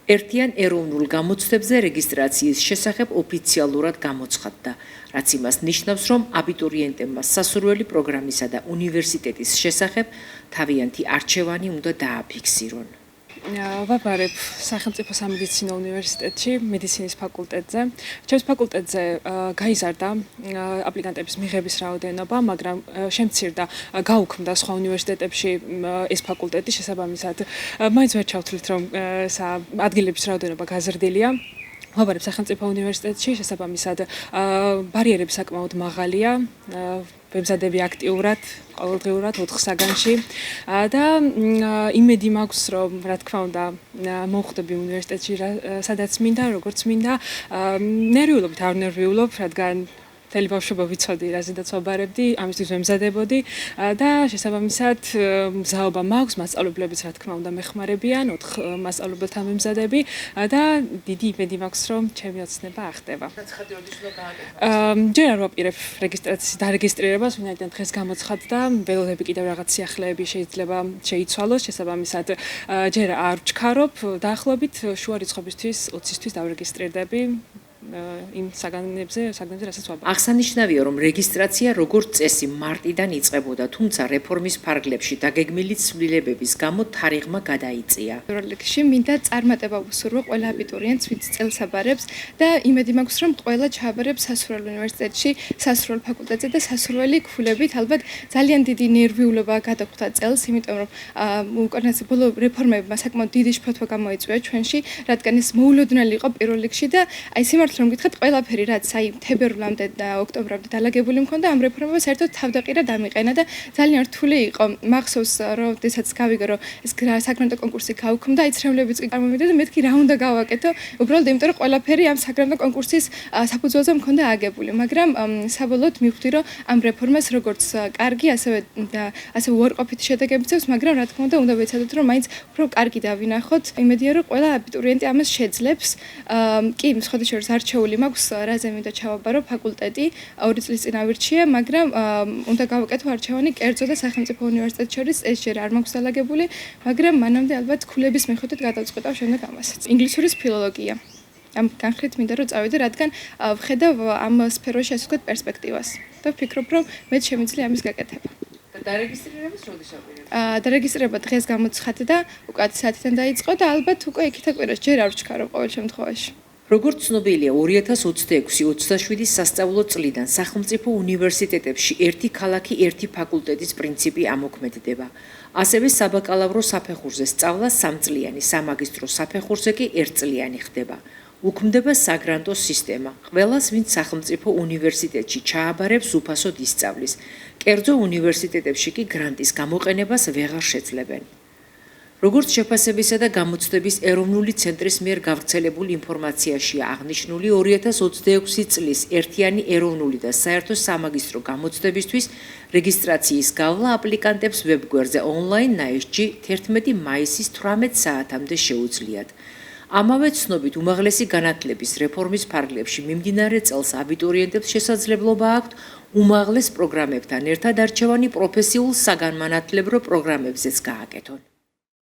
ერთიან ეროვნულ გამოცდებზე რეგისტრაციის შესახებ ოფიციალურად გამოცხადდა, რაც იმას ნიშნავს, რომ აბიტურიენტებმა სასურველი პროგრამისა და უნივერსიტეტის შესახებ თავიანთი არჩევანი უნდა დააფიქსირონ. ვაბარებ სახელმწიფო სამედიცინო უნივერსიტეტში მედიცინის ფაკულტეტზე. ჩემს ფაკულტეტზე გაიზარდა აპლიკანტების მიღების რაოდენობა, მაგრამ შემცირდა გაუქმდა სხვა უნივერსიტეტებში ეს ფაკულტეტი შესაბამისად. მაინც ვერ ჩავთვლით, რომ ადგილების რაოდენობა გაზრდილია. ვაბარებ სახელმწიფო უნივერსიტეტში შესაბამისად ბარიერები საკმაოდ მაღალია. ვემზადები აქტიურად, ყოველდღიურად 4 საგანში და იმედი მაქვს, რომ რა თქმა უნდა მოვხვდები უნივერსიტეტში, სადაც მინდა, როგორც მინდა, ნერვიულობით არ ნერვიულობ, რადგან მთელი ბავშვობა ვიცოდი, რაზედაც ვაბარებდი, ამისთვის ვემზადებოდი და შესაბამისად მზაობა მაქვს, მასწავლებლებიც რა თქმა უნდა მეხმარებიან, 4 მასწავლებელთან ვემზადები და დიდი იმედი მაქვს, რომ ჩემი ოცნება ახდება. ჯერ არ ვაპირებ რეგისტრაციის დარეგისტრირებას, ვინაიდან დღეს გამოცხადდა, ველოდები კიდევ რაღაც სიახლეები შეიძლება შეიცვალოს, შესაბამისად ჯერ არ ვჩქარობ, დაახლოებით შუა რიცხვებისთვის 20-ისთვის დავრეგისტრირდები. იმ საგანებზე რასაც ვაბარებ. აღსანიშნავია, რომ რეგისტრაცია როგორც წესი მარტიდან იწყებოდა, თუმცა რეფორმის ფარგლებში დაგეგმილი ცვლილებების გამო თარიღმა გადაიწია. როლექსში მინდა წარმატება ვუსურვო ყველა აბიტურიენტს, ვინც წელს აბარებს და იმედი მაქვს, რომ ყველა ჩააბარებს სასურველ უნივერსიტეტში, სასურველ ფაკულტეტზე და სასურველი ქულებით. ალბათ ძალიან დიდი ნერვიულობა გადახვდა წელს, იმიტომ რომ უკანასკნელი ბოლო რეფორმებმა საკმაოდ დიდი შფოთვა გამოიწვია ჩვენში, რადგან ეს მოულოდნელი იყო პირველ რიგში და აი სიმართლე რომ გითხრათ, ყველაფერი რაც აი თებერვლამდე და ოქტომბრამდე დალაგებული მქონდა, ამ რეფორმებმა საერთოდ თავდაყირა დამიყენა და ძალიან რთული იყო. მახსოვს, როდესაც გავიგე, რომ ეს საგრანტო კონკურსი გაუქმდა, აი ცრემლებიც კი წარმოვიდა და მეთქი რა უნდა გავაკეთო, უბრალოდ იმიტომ რომ ყველაფერი ამ საგრანტო კონკურსის საფუძველზე მქონდა აგებული, მაგრამ საბოლოოდ მივხვდი, რომ ამ რეფორმას როგორც კარგი, ასევე უარყოფითი შედეგები წევს, მაგრამ რა თქმა უნდა ვეცადოთ, რომ მაინც უფრო კარგი დავინახოთ. იმედია, რომ ყველა აბიტურიენტი ამას შეძლებს. კი, სხვადასხვა არჩეული მაქვს, რაზე მინდა ჩავაბარო ფაკულტეტი, 2 წლის წინ ავირჩიე, მაგრამ უნდა გავაკეთო არჩევანი კერძო და სახელმწიფო უნივერსიტეტ შორის, ეს ჯერ არ მაქვს დალაგებული, მაგრამ მანამდე ალბათ ქულების მიხედვით გადავწყვეტავ შემდეგ ამასაც. ინგლისურის ფილოლოგია. ამ განხრით მინდა რომ წავიდე, რადგან ვხედავ ამ სფეროში ასე ვთქვათ პერსპექტივას და ვფიქრობ, რომ მეც შემიძლია ამის გაკეთება. დარეგისტრირებას როდის აპირებთ? დარეგისტრირება დღეს გამოცხადდა, უკვე 10 საათიდან დაიწყო და ალბათ უკვე იქით აკვირას ჯერ არ ვჩქარო ყოველ შემთხვევაში. როგორც ცნობილია, 2026-27 სასწავლო წლიდან სახელმწიფო უნივერსიტეტებში ერთი ქალაქი, ერთი ფაკულტეტის პრინციპი ამოქმედდება. ასევე საბაკალავრო საფეხურზე სწავლა 3-წლიანი, სამაგისტრო საფეხურზე კი 1-წლიანი ხდება. უქმდება საგრანტო სისტემა. ყველას, ვინც სახელმწიფო უნივერსიტეტში ჩააბარებს, უფასოდ ისწავლის. კერძო უნივერსიტეტებში კი გრანტის გამოყენებას ვეღარ შეძლებენ. როგორც შეფასებისა და გამოცდების ეროვნული ცენტრის მიერ გავრცელებულ ინფორმაციაშია აღნიშნული, 2026 წლის ერთიანი ეროვნული და საერთო სამაგისტრო გამოცდებისთვის რეგისტრაციის გავლა აპლიკანტებს ვებგვერდზე ონლაინ ნაისჯი 11 მაისის 18 საათამდე შეუძლიათ. ამავე ცნობით, უმაღლესი განათლების რეფორმის ფარგლებში მიმდინარე წელს აბიტურიენტებს შესაძლებლობა აქვთ უმაღლეს პროგრამებთან ერთად არჩევანი პროფესიულ საგანმანათლებლო პროგრამებზეც გააკეთონ.